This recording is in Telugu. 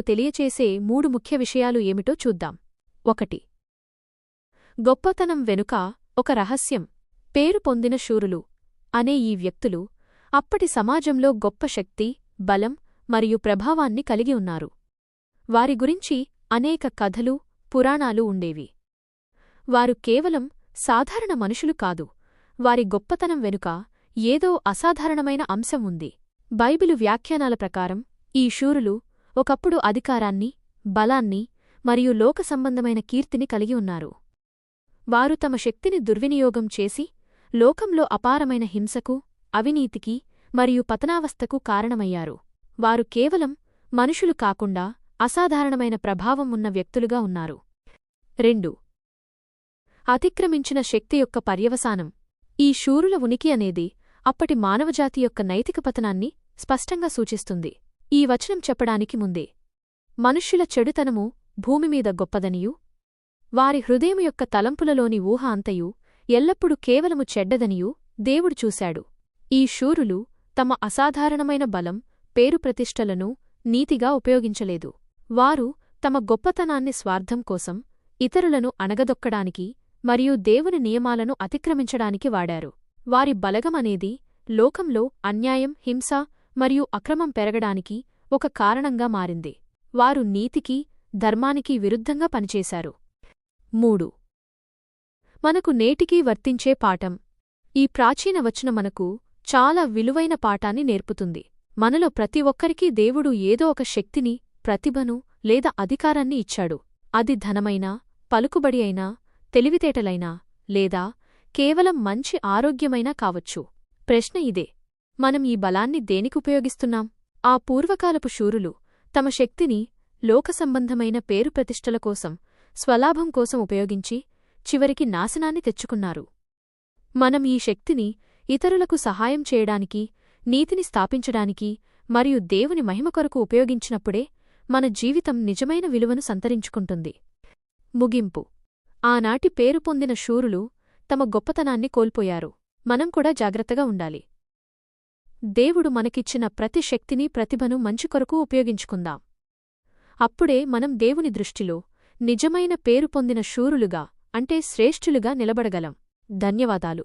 తెలియచేసే 3 ముఖ్య విషయాలు ఏమిటో చూద్దాం. 1. గొప్పతనం వెనుక ఒక రహస్యం. పేరు పొందిన శూరులు అనే ఈ వ్యక్తులు అప్పటి సమాజంలో గొప్ప శక్తి, బలం మరియు ప్రభావాన్ని కలిగి ఉన్నారు. వారి గురించి అనేక కథలు, పురాణాలు ఉండేవి. వారు కేవలం సాధారణ మనుషులు కాదు, వారి గొప్పతనం వెనుక ఏదో అసాధారణమైన అంశం ఉంది. బైబిలు వ్యాఖ్యానాల ప్రకారం ఈ శూరులు ఒకప్పుడు అధికారాన్ని, బలాన్ని మరియు లోక సంబంధమైన కీర్తిని కలిగి ఉన్నారు. వారు తమ శక్తిని దుర్వినియోగం చేసి లోకంలో అపారమైన హింసకు, అవినీతికి మరియు పతనావస్థకు కారణమయ్యారు. వారు కేవలం మనుషులు కాకుండా అసాధారణమైన ప్రభావం ఉన్న వ్యక్తులుగా ఉన్నారు. 2. అతిక్రమించిన శక్తి యొక్క పర్యవసానం. ఈ శూరుల ఉనికి అనేది అప్పటి మానవజాతి యొక్క నైతిక పతనాన్ని స్పష్టంగా సూచిస్తుంది. ఈ వచనం చెప్పడానికి ముందే మనుష్యుల చెడుతనము భూమిమీద గొప్పదనియూ, వారి హృదయము యొక్క తలంపులలోని ఊహ అంతయూ ఎల్లప్పుడూ కేవలము చెడ్డదనియూ దేవుడు చూశాడు. ఈ శూరులు తమ అసాధారణమైన బలం, పేరు ప్రతిష్టలను నీతిగా ఉపయోగించలేదు. వారు తమ గొప్పతనాన్ని స్వార్థం కోసం, ఇతరులను అణగదొక్కడానికి మరియు దేవుని నియమాలను అతిక్రమించడానికి వాడారు. వారి బలగమనేది లోకంలో అన్యాయం, హింస మరియు అక్రమం పెరగడానికి ఒక కారణంగా మారింది. వారు నీతికి, ధర్మానికి విరుద్ధంగా పనిచేశారు. 3. మనకు నేటికీ వర్తించే పాఠం. ఈ ప్రాచీన వచనం మనకు చాలా విలువైన పాఠాన్ని నేర్పుతుంది. మనలో ప్రతి ఒక్కరికీ దేవుడు ఏదో ఒక శక్తిని, ప్రతిభను లేదా అధికారాన్ని ఇచ్చాడు. అది ధనమైనా, పలుకుబడి అయినా, తెలివితేటలైనా లేదా కేవలం మంచి ఆరోగ్యమైనా కావచ్చు. ప్రశ్న ఇదే: మనం ఈ బలాన్ని దేనికుపయోగిస్తున్నాం? ఆ పూర్వకాలపు శూరులు తమ శక్తిని లోకసంబంధమైన పేరు ప్రతిష్టల కోసం, స్వలాభం కోసం ఉపయోగించి చివరికి నాశనాన్ని తెచ్చుకున్నారు. మనం ఈ శక్తిని ఇతరులకు సహాయం చేయడానికి, నీతిని స్థాపించడానికి మరియు దేవుని మహిమ కొరకు ఉపయోగించినప్పుడే మన జీవితం నిజమైన విలువను సంతరించుకుంటుంది. ముగింపు. ఆనాటి పేరు పొందిన శూరులు తమ గొప్పతనాన్ని కోల్పోయారు. మనం కూడా జాగ్రత్తగా ఉండాలి. దేవుడు మనకిచ్చిన ప్రతి శక్తిని, ప్రతిభను మంచి కొరకు ఉపయోగించుకుందాం. అప్పుడే మనం దేవుని దృష్టిలో నిజమైన పేరు పొందిన శూరులుగా, అంటే శ్రేష్ఠులుగా నిలబడగలం. ధన్యవాదాలు.